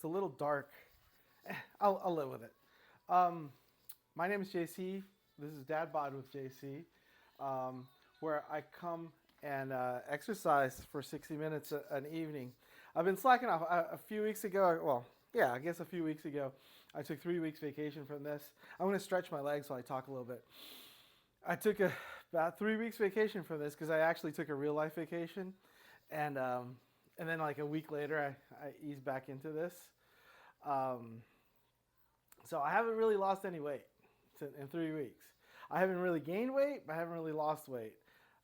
a little dark. I'll live with it. Um, my name is JC. This is Dad Bod with JC, where I come and exercise for 60 minutes an evening. I've been slacking off a few weeks ago. Well, yeah, I guess a few weeks ago, I took 3 weeks vacation from this. I'm going to stretch my legs while I talk a little bit. I took about 3 weeks vacation from this because I actually took a real life vacation, and then like a week later, I eased back into this. Um, so I haven't really lost any weight in 3 weeks. I haven't really gained weight, but I haven't really lost weight.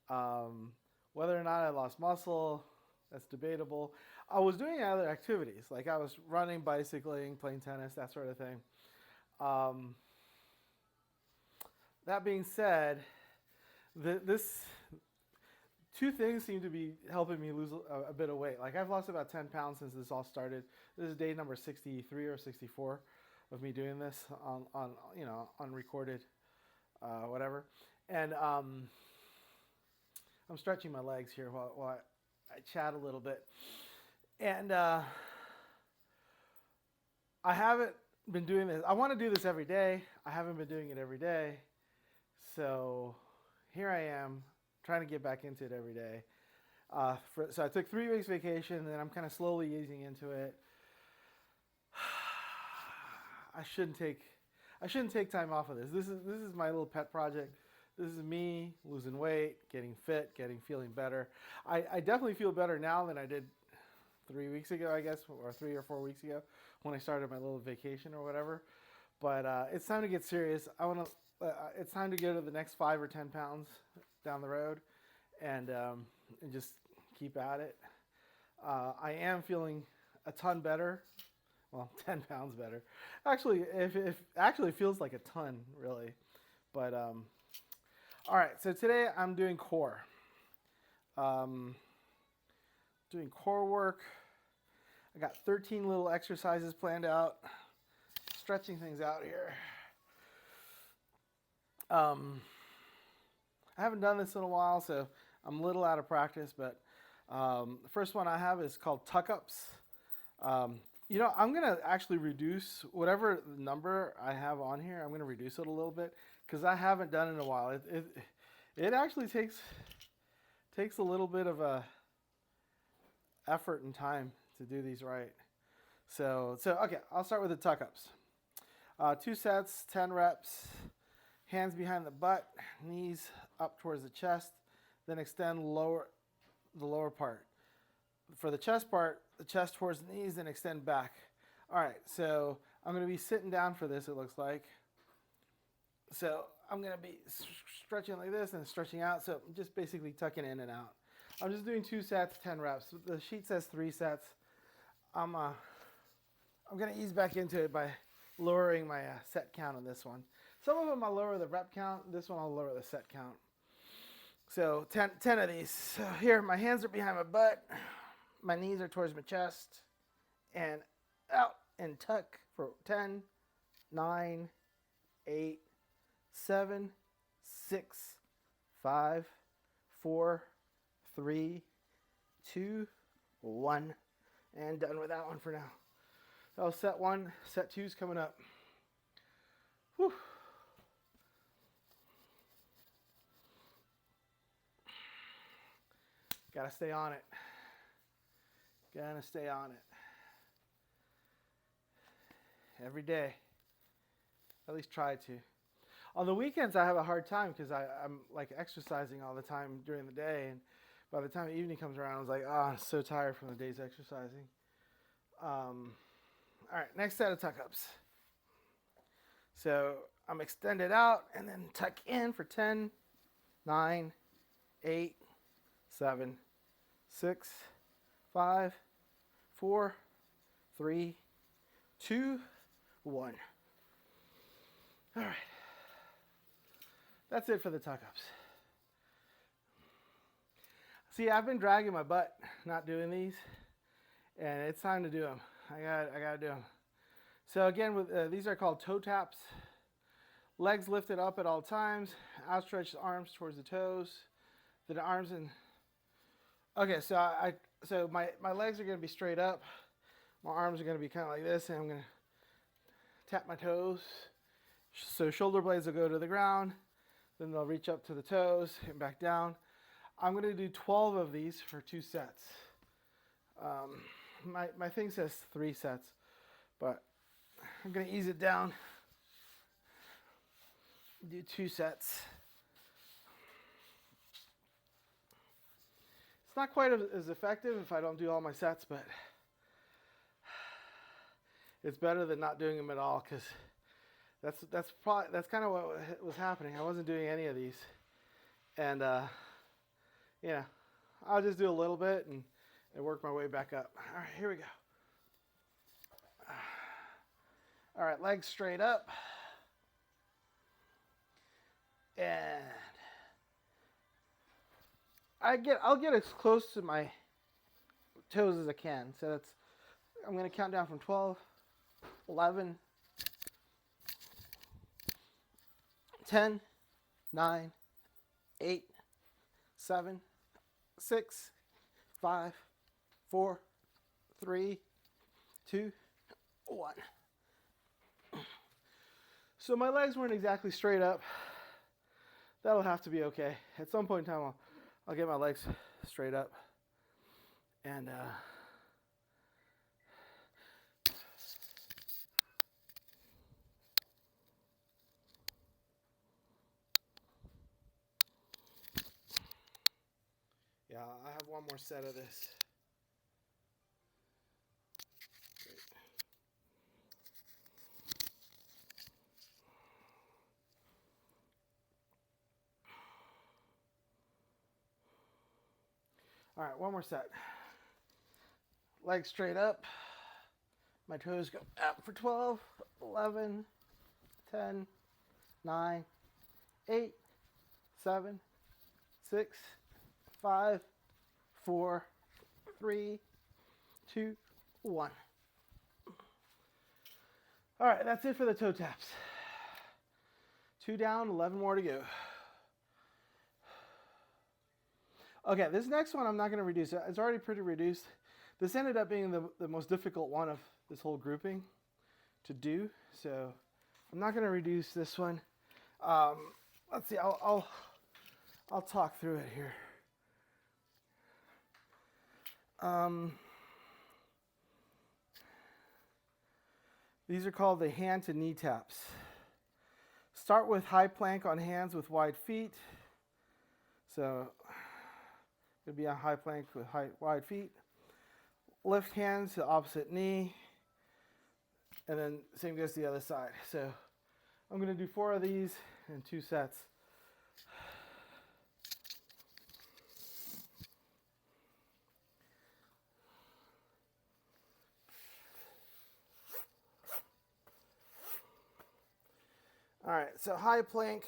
Um, Whether or not I lost muscle, that's debatable. I was doing other activities, like I was running, bicycling, playing tennis, that sort of thing. Um, that being said, this two things seem to be helping me lose a bit of weight. Like I've lost about 10 pounds since this all started. This is day number 63 or 64 of me doing this on unrecorded, whatever. And I'm stretching my legs here while I chat a little bit. And I haven't been doing this. I want to do this every day. I haven't been doing it every day. So here I am trying to get back into it every day. So I took 3 weeks vacation, and then I'm kind of slowly easing into it. I shouldn't take time off of this. This is my little pet project. This is me losing weight, getting fit, feeling better. I definitely feel better now than I did 3 weeks ago, I guess, or 3 or 4 weeks ago when I started my little vacation or whatever. But it's time to get serious. It's time to go to the next 5 or 10 pounds down the road, and just keep at it. I am feeling a ton better. Well, 10 pounds better. Actually, if actually feels like a ton, really. But all right. So today I'm doing core. Doing core work. I got 13 little exercises planned out. Stretching things out here. I haven't done this in a while, so I'm a little out of practice. But the first one I have is called tuck-ups. I'm going to actually reduce whatever number I have on here. I'm going to reduce it a little bit because I haven't done it in a while. It actually takes a little bit of a effort and time to do these right. So okay, I'll start with the tuck-ups. 2 sets, 10 reps. Hands behind the butt, knees up towards the chest, then extend the lower part. For the chest part, the chest towards the knees, then extend back. All right, so I'm going to be sitting down for this, it looks like. So I'm going to be stretching like this and stretching out, so I'm just basically tucking in and out. I'm just doing 2 sets, 10 reps. The sheet says 3 sets. I'm going to ease back into it by lowering my set count on this one. Some of them I'll lower the rep count. This one I'll lower the set count. So 10 of these. So here, my hands are behind my butt. My knees are towards my chest. And out and tuck for 10, 9, 8, 7, 6, 5, 4, 3, 2, 1. And done with that one for now. So set 1, set 2's coming up. Whew. Gotta stay on it. Gotta stay on it. Every day. At least try to. On the weekends, I have a hard time because I'm like exercising all the time during the day. And by the time the evening comes around, I was like, I'm so tired from the day's exercising. All right, next set of tuck-ups. So I'm extended out and then tuck in for 10, 9, 8, 7, 6, 5, 4, 3, 2, 1. All right. That's it for the tuck-ups. See, I've been dragging my butt not doing these, and it's time to do them. I gotta do them. So again, these are called toe taps. Legs lifted up at all times. Outstretched arms towards the toes. The arms in. Okay, so my legs are going to be straight up. My arms are going to be kind of like this, and I'm going to tap my toes. So shoulder blades will go to the ground, then they'll reach up to the toes and back down. I'm going to do 12 of these for 2 sets. My thing says 3 sets, but I'm going to ease it down. Do 2 sets. It's not quite as effective if I don't do all my sets, but it's better than not doing them at all, because that's kind of what was happening. I wasn't doing any of these, and you know, I'll just do a little bit and work my way back up. All right, here we go. All right, legs straight up, and I'll get as close to my toes as I can. So I'm going to count down from 12, 11, 10, 9, 8, 7, 6, 5, 4, 3, 2, 1. So my legs weren't exactly straight up. That'll have to be okay. At some point in time, I'll get my legs straight up. And yeah, I have one more set of this. Great. All right, one more set. Legs straight up. My toes go up for 12, 11, 10, 9, 8, 7, 6, 5, 4, 3, 2, 1. All right, that's it for the toe taps. 2 down, 11 more to go. Okay, this next one I'm not going to reduce. It's already pretty reduced. This ended up being the most difficult one of this whole grouping to do, so I'm not going to reduce this one. Let's see. I'll talk through it here. These are called the hand to knee taps. Start with high plank on hands with wide feet. So it'll be a high plank with wide feet. Lift hands to opposite knee, and then same goes to the other side. So I'm going to do 4 of these in 2 sets. All right, so high plank.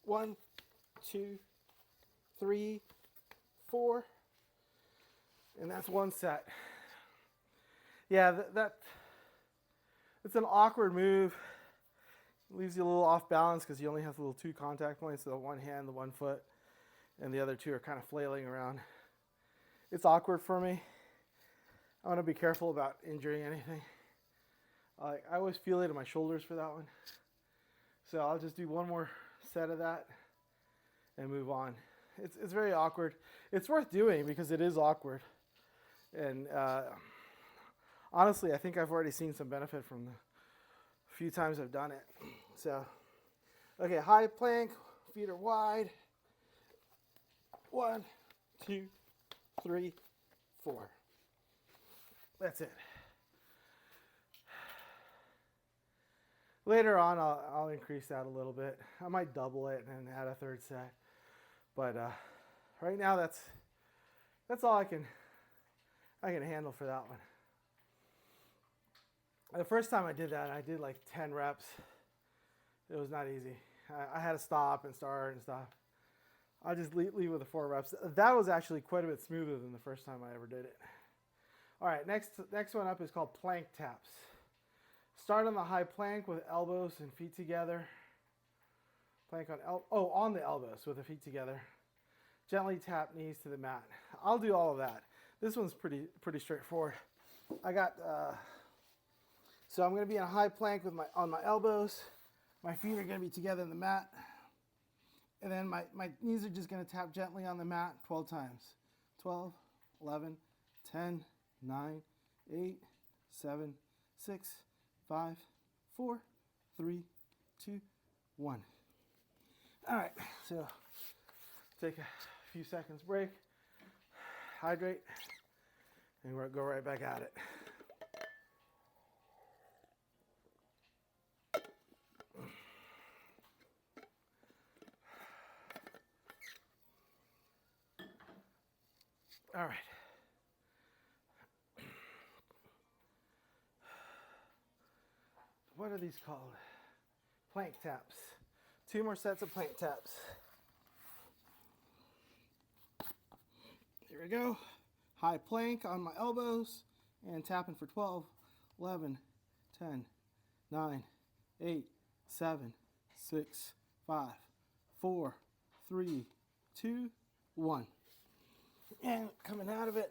1, 2, 3, 4, and that's 1 set. Yeah, it's an awkward move. It leaves you a little off balance because you only have the little 2 contact points, the one hand, the 1 foot, and the other 2 are kind of flailing around. It's awkward for me. I want to be careful about injuring anything. I always feel it in my shoulders for that one. So I'll just do 1 more set of that and move on. It's very awkward. It's worth doing because it is awkward. And honestly, I think I've already seen some benefit from the few times I've done it. So, okay, high plank, feet are wide. 1, 2, 3, 4. That's it. Later on, I'll increase that a little bit. I might double it and add a 3rd set. But right now, that's all I can handle for that one. The first time I did that, I did like 10 reps. It was not easy. I had to stop and start and stop. I'll just leave with the 4 reps. That was actually quite a bit smoother than the first time I ever did it. All right, next one up is called plank taps. Start on the high plank with elbows and feet together. Plank on on the elbows with the feet together. Gently tap knees to the mat. I'll do all of that. This one's pretty straightforward. I got, so I'm going to be in a high plank with on my elbows. My feet are going to be together in the mat. And then my knees are just going to tap gently on the mat 12 times. 12, 11, 10, 9, 8, 7, 6, 5, 4, 3, 2, 1. All right, so take a few seconds break, hydrate, and we'll go right back at it. All right. What are these called? Plank taps. 2 more sets of plank taps. Here we go. High plank on my elbows and tapping for 12, 11, 10, 9, 8, 7, 6, 5, 4, 3, 2, 1. And coming out of it,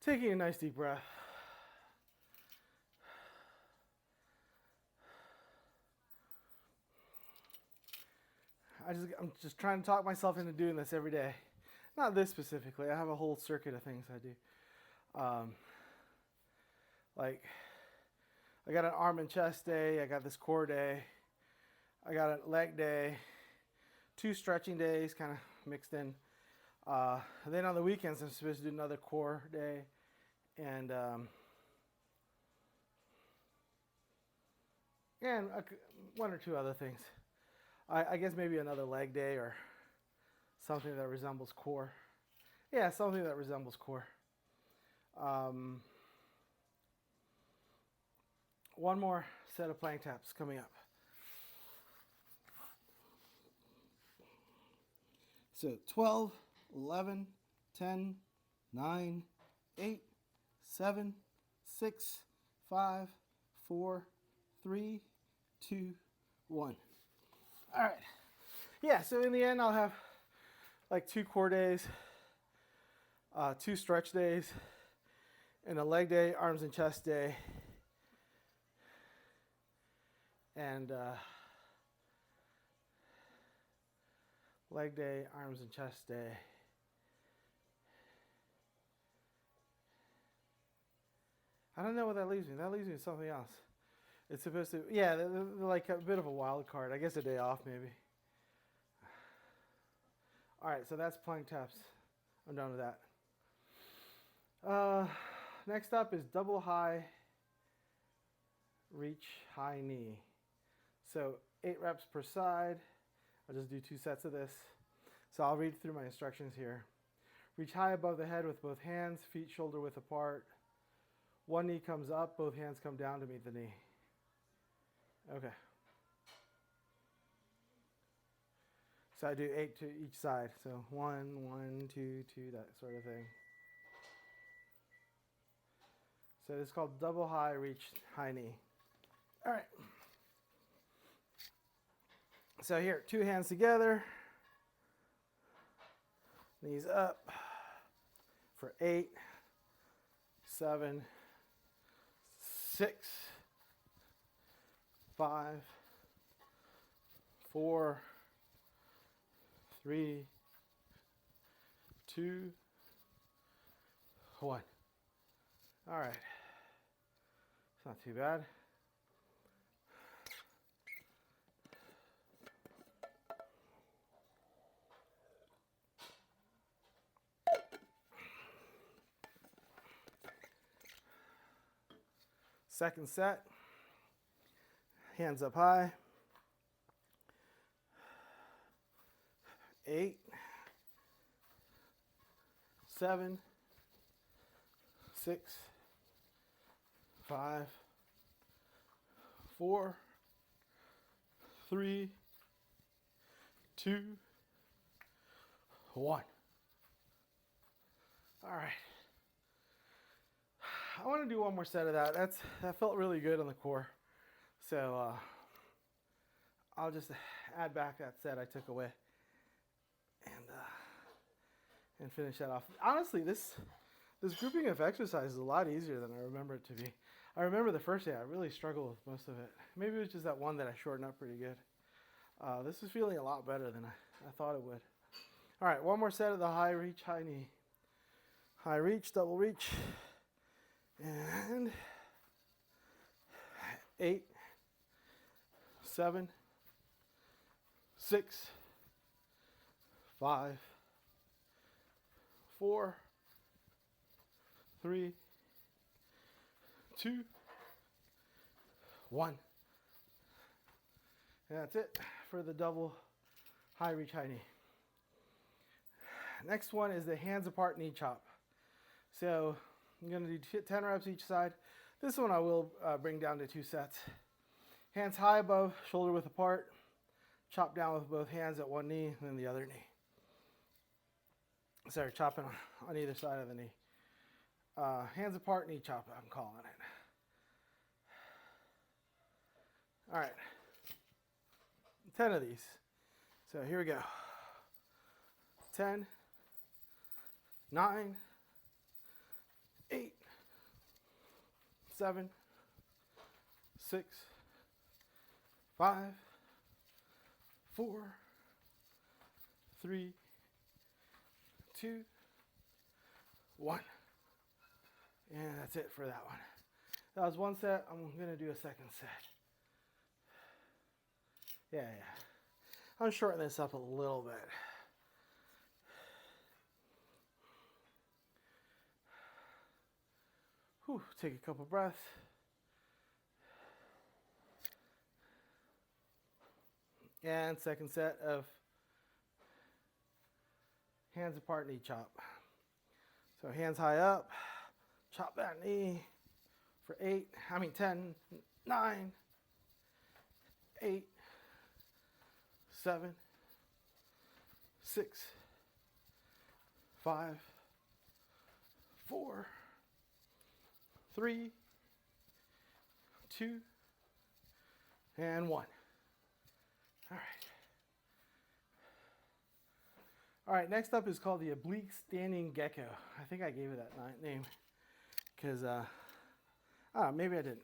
taking a nice deep breath. I'm just trying to talk myself into doing this every day. Not this specifically. I have a whole circuit of things I do. Like, I got an arm and chest day. I got this core day. I got a leg day. 2 stretching days kind of mixed in. Then on the weekends, I'm supposed to do another core day. And one or 2 other things. I guess maybe another leg day or something that resembles core. Yeah, something that resembles core. One more set of plank taps coming up. So 12, 11, 10, 9, 8, 7, 6, 5, 4, 3, 2, 1. All right. Yeah, so in the end, I'll have like 2 core days, 2 stretch days, and a leg day, arms and chest day, and leg day, arms and chest day. I don't know what that leaves me. That leaves me with something else. It's supposed to, yeah, like a bit of a wild card. I guess a day off maybe. All right, so that's plank taps. I'm done with that. Next up is double high reach high knee. So 8 reps per side. I'll just do 2 sets of this. So I'll read through my instructions here. Reach high above the head with both hands, feet shoulder width apart. One knee comes up, both hands come down to meet the knee. Okay. So I do 8 to each side. So 1, 1, 2, 2, that sort of thing. So it's called double high reach high knee. All right. So here, 2 hands together. Knees up for 8, 7, 6, 5, 4, 3, 2, 1. All right. It's not too bad. Second set. Hands up high. 8, 7, 6, 5, 4, 3, 2, 1. All right. I want to do one more set of that. That felt really good on the core. So I'll just add back that set I took away. And and finish that off. Honestly, this grouping of exercises is a lot easier than I remember it to be. I remember the first day I really struggled with most of it. Maybe it was just that one that I shortened up pretty good. This is feeling a lot better than I thought it would. All right, one more set of the high reach, high knee. High reach, double reach. And 8, 7, 6, 5, 4, 3, 2, 1. And that's it for the double high reach, high knee. Next one is the hands apart knee chop. So I'm going to do 10 reps each side. This one I will bring down to 2 sets. Hands high above, shoulder width apart. Chop down with both hands at one knee and then the other knee. Sorry, chopping on either side of the knee. Hands apart, knee chop, I'm calling it. All right, 10 of these. So here we go. 10, 9, 8, 7, 6, 5, 4, 3, 2, 1. And that's it for that one. That was one set. I'm going to do a second set. Yeah. I'm shortening this up a little bit. Whew, take a couple breaths. And second set of hands apart knee chop. So hands high up, chop that knee for 10, 9, 8, 7, 6, 5, 4, 3, 2, and 1. All right, next up is called the oblique standing gecko. I think I gave it that name because, maybe I didn't.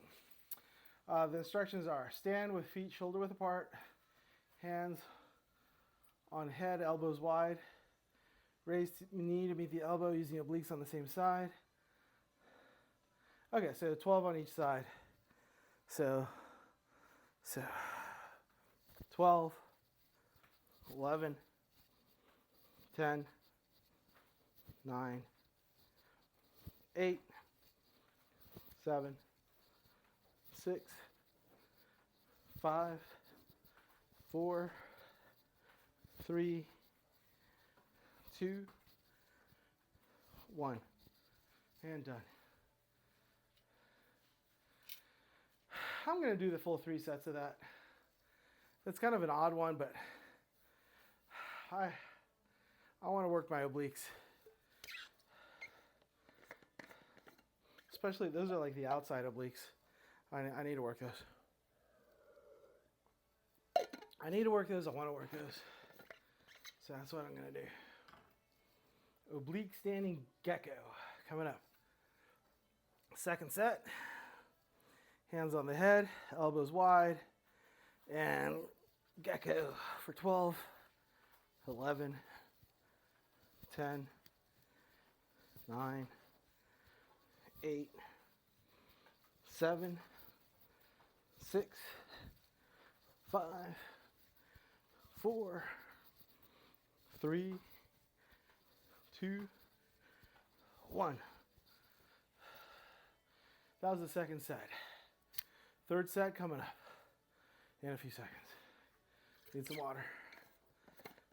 The instructions are stand with feet shoulder width apart, hands on head, elbows wide, raise knee to meet the elbow using obliques on the same side. Okay, so 12 on each side. So 12, 11, 10, 9, 8, 7, 6, 5, 4, 3, 2, 1. And done. I'm going to do the full 3 sets of that. That's kind of an odd one, but I want to work my obliques. Especially, those are like the outside obliques. I need to work those. I need to work those. I want to work those. So that's what I'm going to do. Oblique standing gecko coming up. Second set. Hands on the head, elbows wide, and gecko for 12, 11, 10, 9, 8, 7, 6, 5, 4, 3, 2, 1. That was the second set. Third set coming up in a few seconds. Need some water.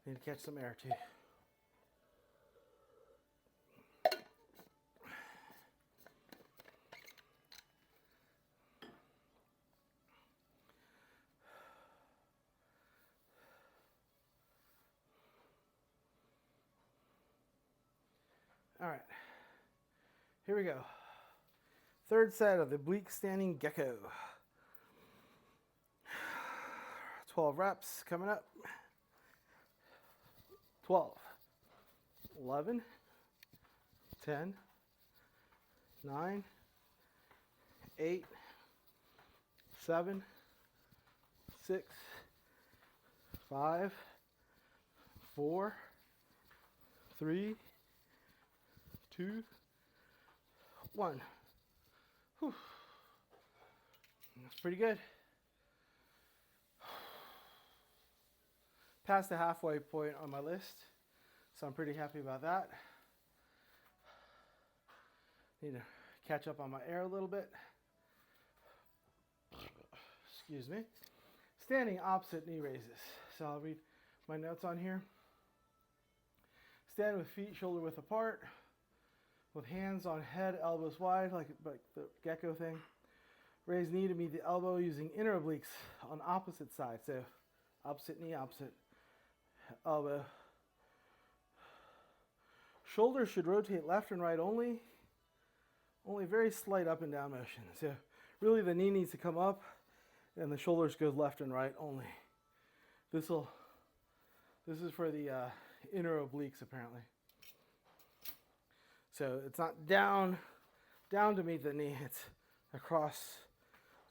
Need to catch some air too. All right, here we go. Third set of the oblique standing gecko. 12 reps coming up. 12, 11, 10, 9, 8, 7, 6, 5, 4, 3, 2, 1. Whew. That's pretty good. Past the halfway point on my list, so I'm pretty happy about that. Need to catch up on my air a little bit. Excuse me. Standing opposite knee raises. So I'll read my notes on here. Stand with feet shoulder width apart, with hands on head, elbows wide, like the gecko thing. Raise knee to meet the elbow using inner obliques on opposite side. So opposite knee, opposite elbow. Shoulders should rotate left and right only. Only very slight up and down motion. So really the knee needs to come up and the shoulders go left and right only. This is for the inner obliques apparently. So it's not down to meet the knee, it's across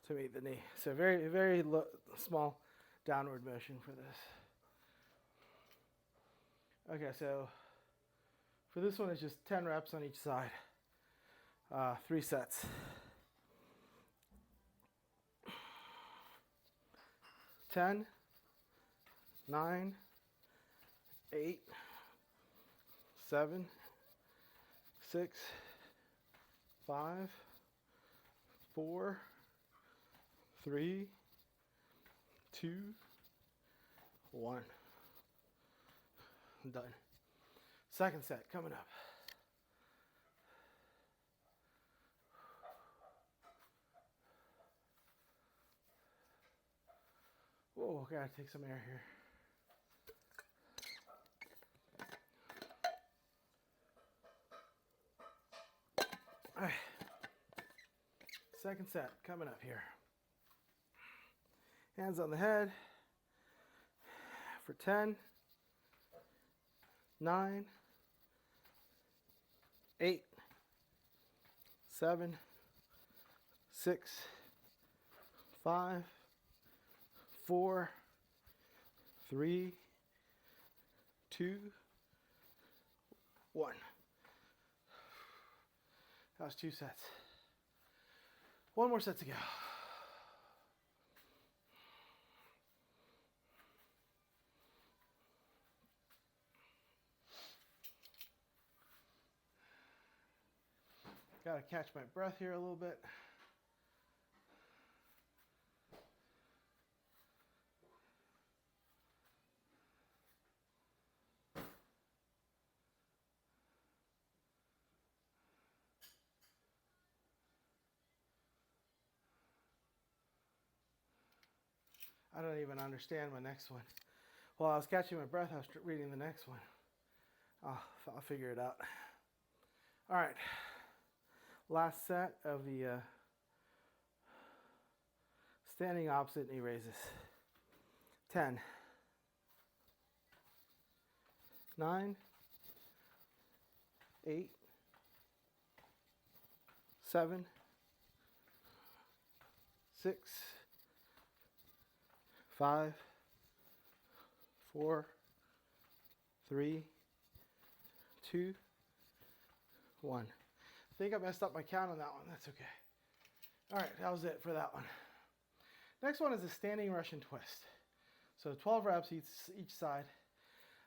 to meet the knee. So very, very small downward motion for this. Okay, so for this one it's just 10 reps on each side. 3 sets. 10, 9, 8, 7, 6, 5, 4, 3, 2, 1. I'm done. Second set coming up. Whoa, gotta take some air here. All right. Second set coming up here. Hands on the head for 10, 9, 8, 7, 6, 5, 4, 3, 2, 1. That was 2 sets. 1 more set to go. Got to catch my breath here a little bit. I don't even understand my next one. While I was catching my breath, I was reading the next one. I'll figure it out. All right. Last set of the standing opposite knee raises. 10, 9, 8, 7, 6, 5, 4, 3, 2, 1. I think I messed up my count on that one. That's okay. All right, that was it for that one. Next one is a standing Russian twist. So 12 reps each side.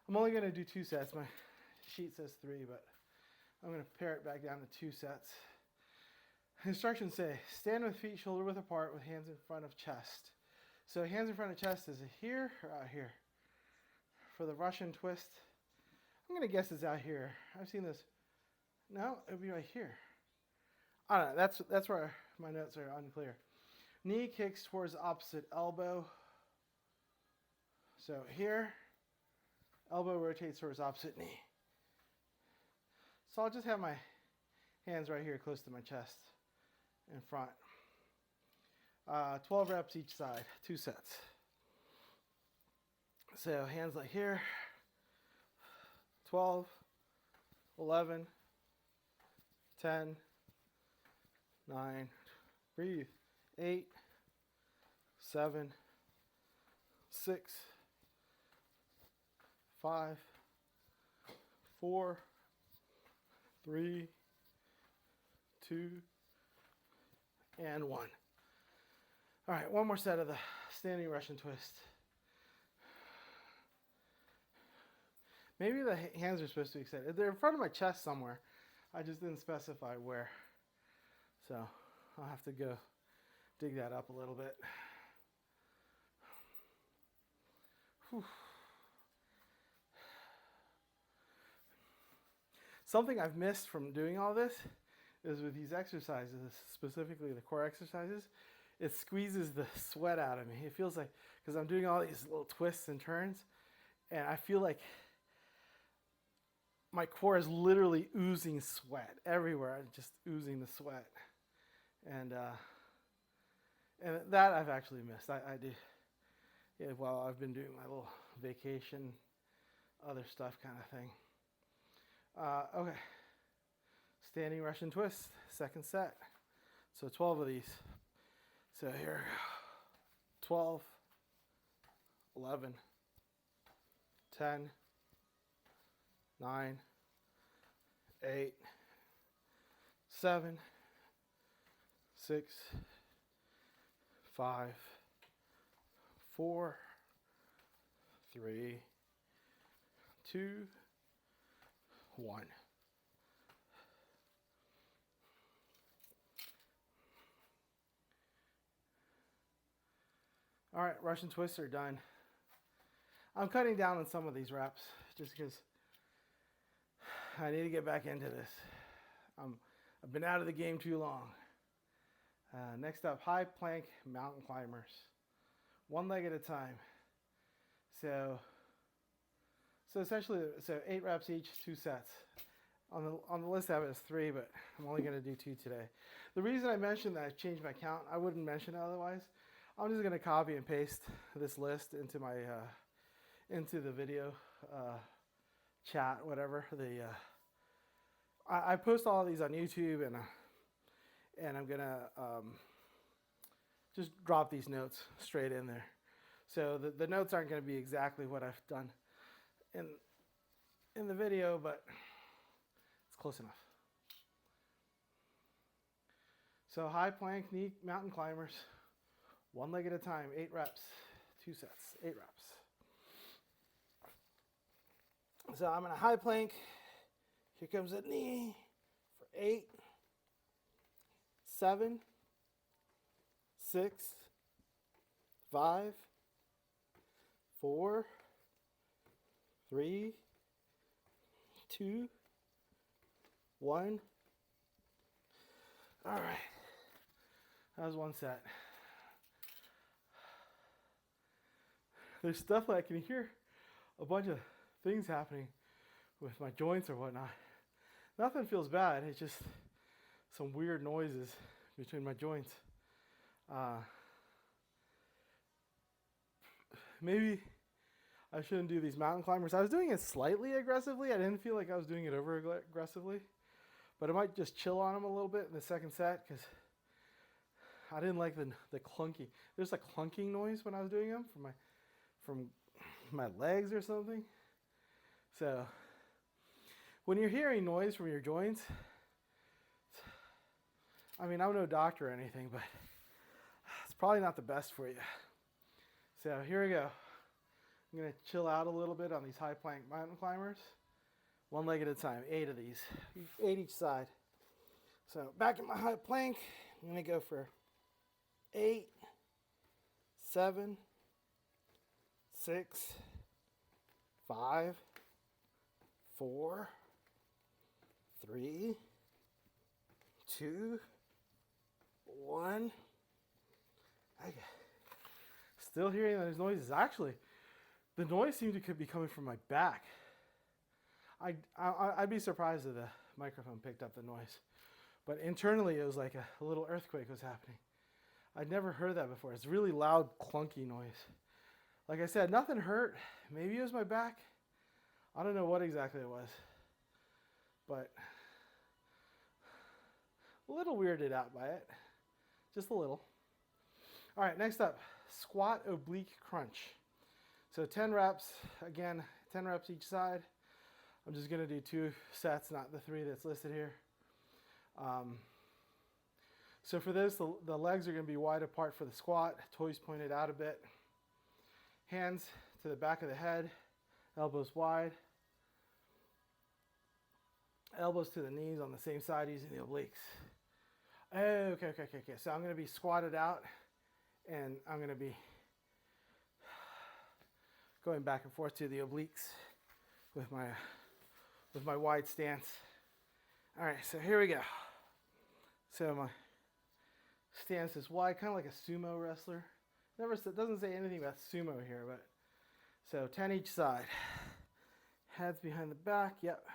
I'm only going to do 2 sets. My sheet says 3, but I'm going to pare it back down to 2 sets. Instructions say, stand with feet shoulder width apart with hands in front of chest. So hands in front of chest, is it here or out here? For the Russian twist, I'm going to guess it's out here. I've seen this. No, it would be right here. I don't know. That's where my notes are unclear. Knee kicks towards opposite elbow. So here, elbow rotates towards opposite knee. So I'll just have my hands right here close to my chest in front. 12 reps each side, 2 sets. So hands like here, 12, 11, 10, 9, breathe, 8, 7, 6, 5, 4, 3, 2, and 1. All right, one more set of the standing Russian twist. Maybe the hands are supposed to be extended. They're in front of my chest somewhere. I just didn't specify where. So I'll have to go dig that up a little bit. Whew. Something I've missed from doing all this is with these exercises, specifically the core exercises, it squeezes the sweat out of me. It feels like, because I'm doing all these little twists and turns, and I feel like my core is literally oozing sweat everywhere, just oozing the sweat. And that I've actually missed. I do, yeah, while I've been doing my little vacation, other stuff kind of thing. Okay, standing Russian twist, second set. So 12 of these. So here, 12, 11, 10, 9, 8, 7, 6, 5, 4, 3, 2, 1. All right, Russian twists are done. I'm cutting down on some of these reps just because I need to get back into this. I've been out of the game too long. Next up, high plank mountain climbers. One leg at a time. So essentially, 8 reps each, 2 sets. On the list I have it as 3, but I'm only going to do 2 today. The reason I mentioned that I changed my count, I wouldn't mention it otherwise. I'm just going to copy and paste this list into my into the video chat, whatever. I post all of these on YouTube, and I'm going to just drop these notes straight in there. So the notes aren't going to be exactly what I've done in the video, but it's close enough. So high plank knee mountain climbers, 1 leg at a time, 8 reps, 2 sets, 8 reps. So I'm in a high plank. Here comes the knee for 8, 7, 6, 5, 4, 3, 2, 1. All right. That was 1 set. There's stuff that I can hear a bunch of things happening with my joints or whatnot. Nothing feels bad. It's just some weird noises between my joints. Maybe I shouldn't do these mountain climbers. I was doing it slightly aggressively. I didn't feel like I was doing it over aggressively. But I might just chill on them a little bit in the second set because I didn't like the clunky. There's a clunking noise when I was doing them from my legs or something. So when you're hearing noise from your joints, I mean, I'm no doctor or anything, but it's probably not the best for you. So here we go. I'm going to chill out a little bit on these high plank mountain climbers. 1 leg at a time, 8 of these, 8 each side. So back in my high plank, I'm going to go for 8, 7, 6, 5, 4, 3, 2, 1. Okay. Still hearing those noises. Actually, the noise seemed to be coming from my back. I'd be surprised if the microphone picked up the noise. But internally, it was like a little earthquake was happening. I'd never heard that before. It's really loud, clunky noise. Like I said, nothing hurt. Maybe it was my back. I don't know what exactly it was. But a little weirded out by it. Just a little. All right, next up, squat oblique crunch. So 10 reps, again, 10 reps each side. I'm just gonna do 2 sets, not the 3 that's listed here. So for this, the legs are gonna be wide apart for the squat, toes pointed out a bit. Hands to the back of the head, elbows wide. Elbows to the knees on the same side using the obliques. Okay. So I'm gonna be squatted out and I'm gonna be going back and forth to the obliques with my wide stance. All right, so here we go. So my stance is wide, kind of like a sumo wrestler. Doesn't say anything about sumo here, but so 10 each side. Heads behind the back, yep.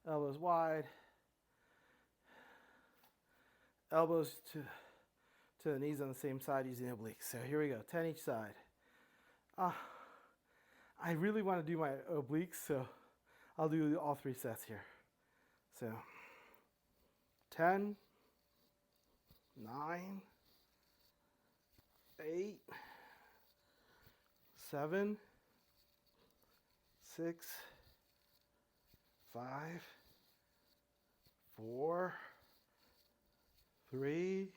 Elbows wide. Elbows to the knees on the same side using obliques. So here we go, 10 each side. I really want to do my obliques, so I'll do all 3 sets here. So 10, 9, 8, 7, 6, 5, 4, 3,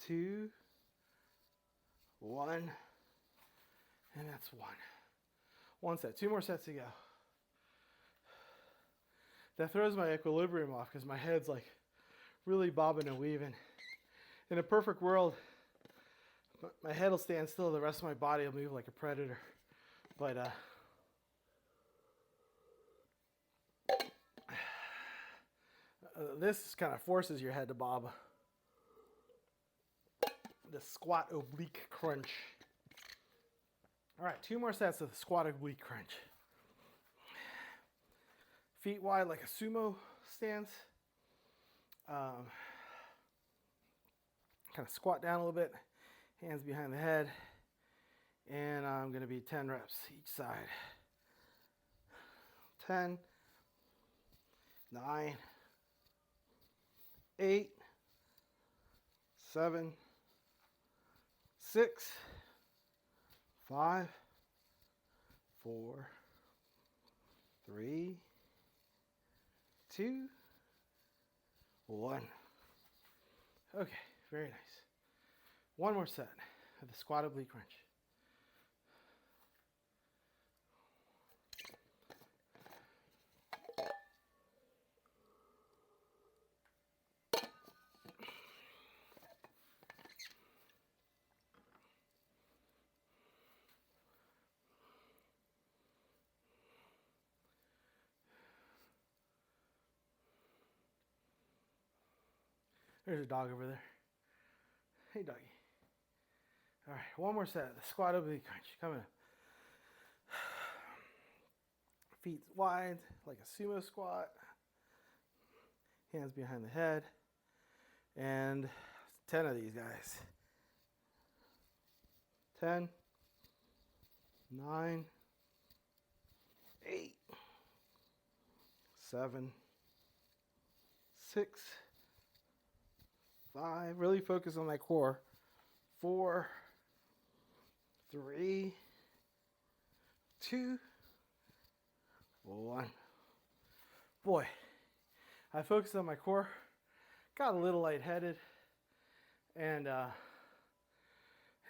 2, 1, and that's 1. 1 set. 2 more sets to go. That throws my equilibrium off because my head's like really bobbing and weaving. In a perfect world, my head will stand still, the rest of my body will move like a predator. But this kind of forces your head to bob. The squat oblique crunch. All right, 2 more sets of the squat oblique crunch. Feet wide like a sumo stance. Kind of squat down a little bit. Hands behind the head. And I'm going to be 10 reps each side. 10, 9, 8, 7, 6, 5, 4, 3, 2, 1. Okay, very nice. 1 more set of the squat oblique crunch. There's a dog over there. Hey, doggy. All right, 1 more set. The squat oblique crunch. Coming up. Feet wide, like a sumo squat. Hands behind the head. And 10 of these guys. 10, 9, 8, 7, 6, 5, really focus on that core. 4, 3, 2, 1. Boy, I focused on my core, got a little lightheaded, and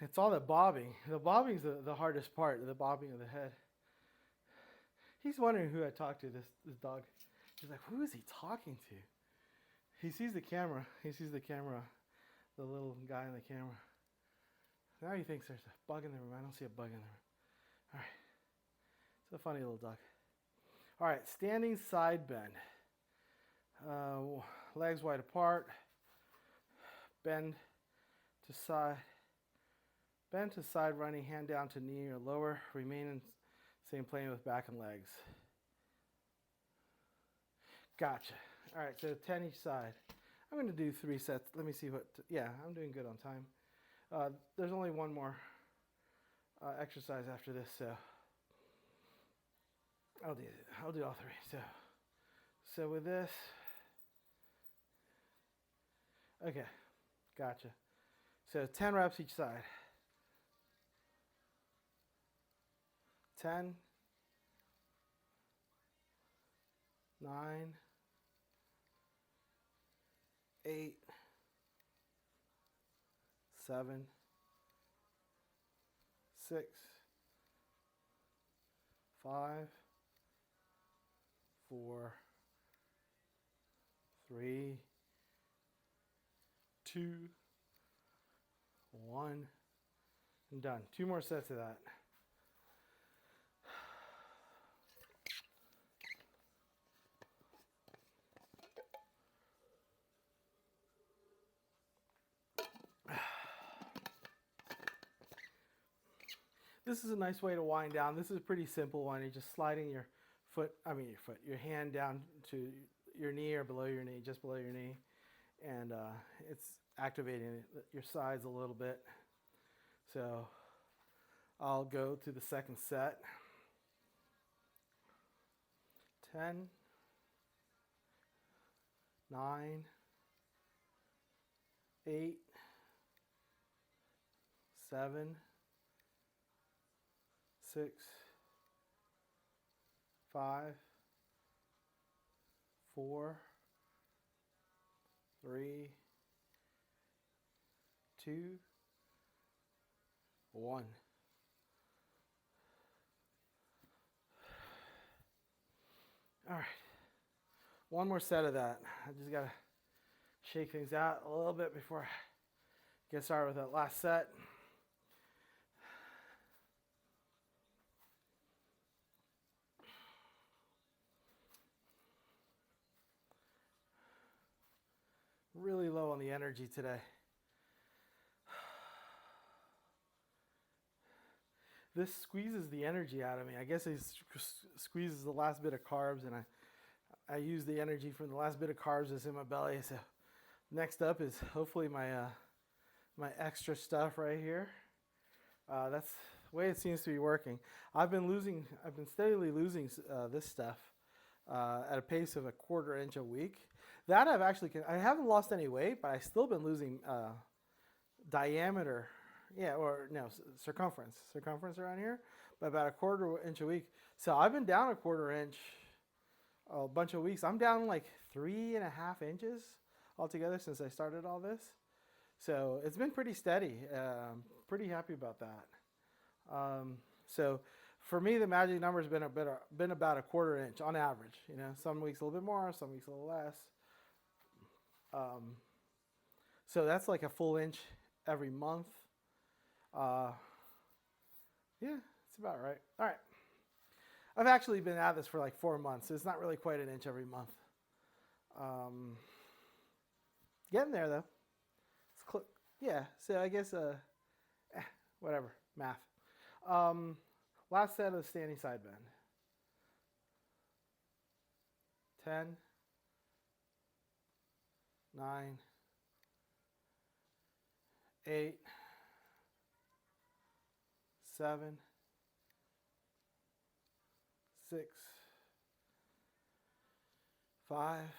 it's all that bobbing. The bobbing's the hardest part, the bobbing of the head. He's wondering who I talked to, this dog. He's like, who is he talking to? He sees the camera. The little guy in the camera. Now he thinks there's a bug in the room. I don't see a bug in the room. All right. It's a funny little dog. All right, standing side bend. Legs wide apart. Bend to side. Bend to side running, hand down to knee or lower. Remain in same plane with back and legs. Gotcha. All right, so 10 each side. I'm going to do 3 sets. Let me see what, yeah, I'm doing good on time. There's only 1 more exercise after this, so I'll do all 3. So with this, Okay, gotcha. So 10 reps each side. 10, 9, 8, 7, 6, 5, 4, 3, 2, 1, and done. 2 more sets of that. This is a nice way to wind down. This is a pretty simple one. You're just sliding your your hand down to your knee or below your knee, just below your knee. And it's activating your sides a little bit. So I'll go to the second set. 10, 9, 8, 7, 6, 5, 4, 3, 2, 1. All right. One more set of that. I just got to shake things out a little bit before I get started with that last set. Really low on the energy today. This squeezes the energy out of me. I guess it squeezes the last bit of carbs, and I use the energy from the last bit of carbs that's in my belly. So next up is hopefully my my extra stuff right here. That's the way it seems to be working. I've been steadily losing this stuff at a pace of a 1/4 inch a week. That I haven't lost any weight, but I've still been losing diameter. Yeah, or no, circumference around here, by about a 1/4 inch a week. So I've been down a 1/4 inch a bunch of weeks. I'm down like 3.5 inches altogether since I started all this. So it's been pretty steady. Pretty happy about that. So for me, the magic number has been about a 1/4 inch on average. You know, some weeks a little bit more, some weeks a little less. So that's like a full inch every month. Yeah, it's about right. All right. I've actually been at this for like 4 months. So it's not really quite an inch every month. Getting there though. Yeah, so I guess, whatever, math. Last set of the standing side bend. 10, 9, 8, 7, 6, 5,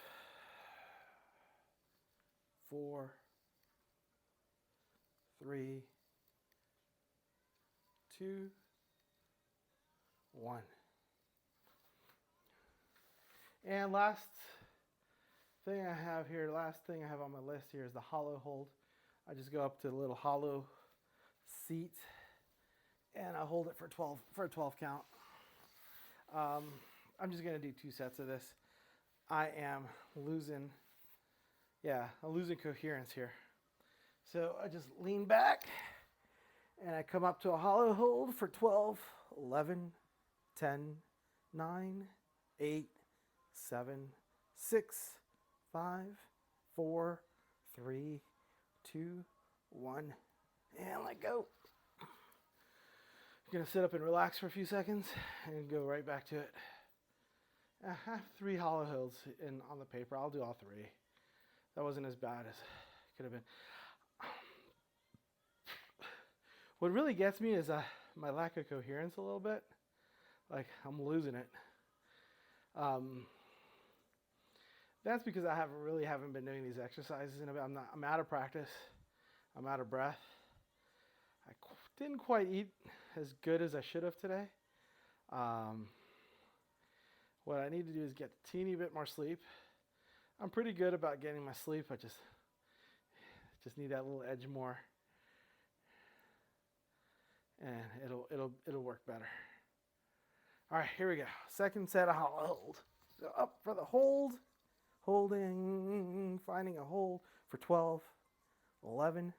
4, 3, 2, 1. And last thing I have on my list here is the hollow hold. I just go up to the little hollow seat and I hold it for a 12 count. I'm just gonna do 2 sets of this. I am losing coherence here. So I just lean back and I come up to a hollow hold for 12, 11, 10, 9, 8, 7, 6, 5, 4, 3, 2, 1, and let go. I'm going to sit up and relax for a few seconds and go right back to it. I have 3 hollow holds on the paper. I'll do all 3. That wasn't as bad as it could have been. What really gets me is my lack of coherence a little bit. Like, I'm losing it. That's because I haven't been doing these exercises in a bit. I'm out of practice. I'm out of breath. I didn't quite eat as good as I should have today. What I need to do is get a teeny bit more sleep. I'm pretty good about getting my sleep. I just need that little edge more, and it'll work better. All right, here we go. Second set of hold. So up for the hold, holding, finding a hold for 12, 11,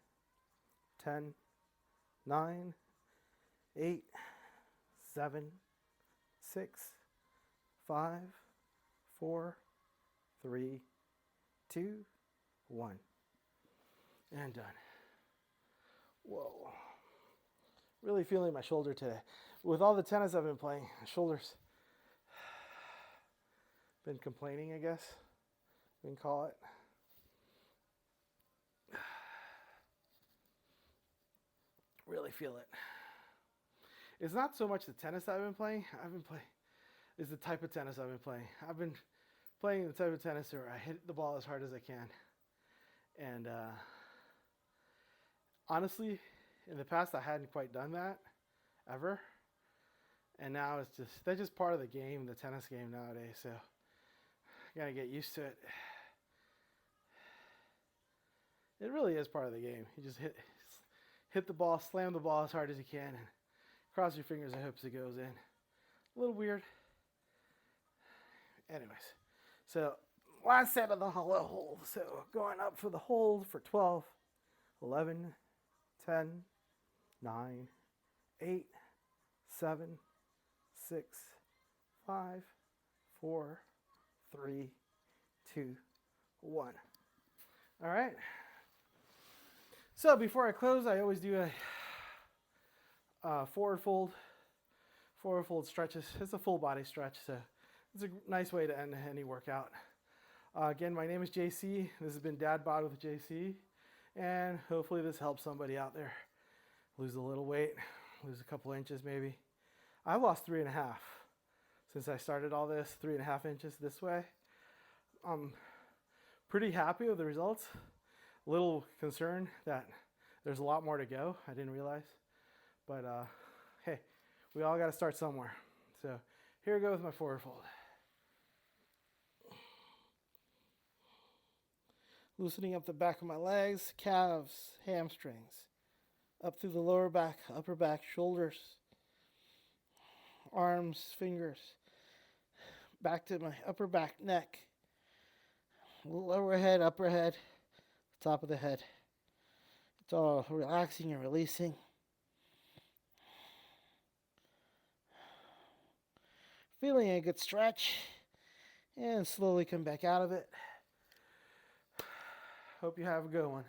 10, 9, 8, 7, 6, 5, 4, 3, 2, 1. And done. Whoa. Really feeling my shoulder today. With all the tennis I've been playing, my shoulders been complaining, I guess we can call it. Really feel it. It's not so much the tennis I've been playing. It's the type of tennis I've been playing. I've been playing the type of tennis where I hit the ball as hard as I can. And honestly, in the past, I hadn't quite done that ever. And now that's just part of the game, the tennis game nowadays. So I gotta get used to it. It really is part of the game. You just hit the ball, slam the ball as hard as you can, and cross your fingers and hopes it goes in. A little weird. Anyways, so last set of the hold. So going up for the hold for 12, 11, 10, 9, 8, 7, 6, 5, 4, 3, 2, 1. All right. So before I close, I always do a forward fold stretches. It's a full body stretch, so it's a nice way to end any workout. Again, my name is JC. This has been Dad Bod with JC, and hopefully this helps somebody out there lose a little weight, lose a couple inches maybe. I lost 3.5 since I started all this, 3.5 inches this way. I'm pretty happy with the results. A little concerned that there's a lot more to go. I didn't realize, but hey, we all got to start somewhere. So here I go with my forward fold. Loosening up the back of my legs, calves, hamstrings, up through the lower back, upper back, shoulders, arms, fingers, back to my upper back, neck, lower head, upper head, top of the head. It's all relaxing and releasing. Feeling a good stretch, and slowly come back out of it. Hope you have a good one.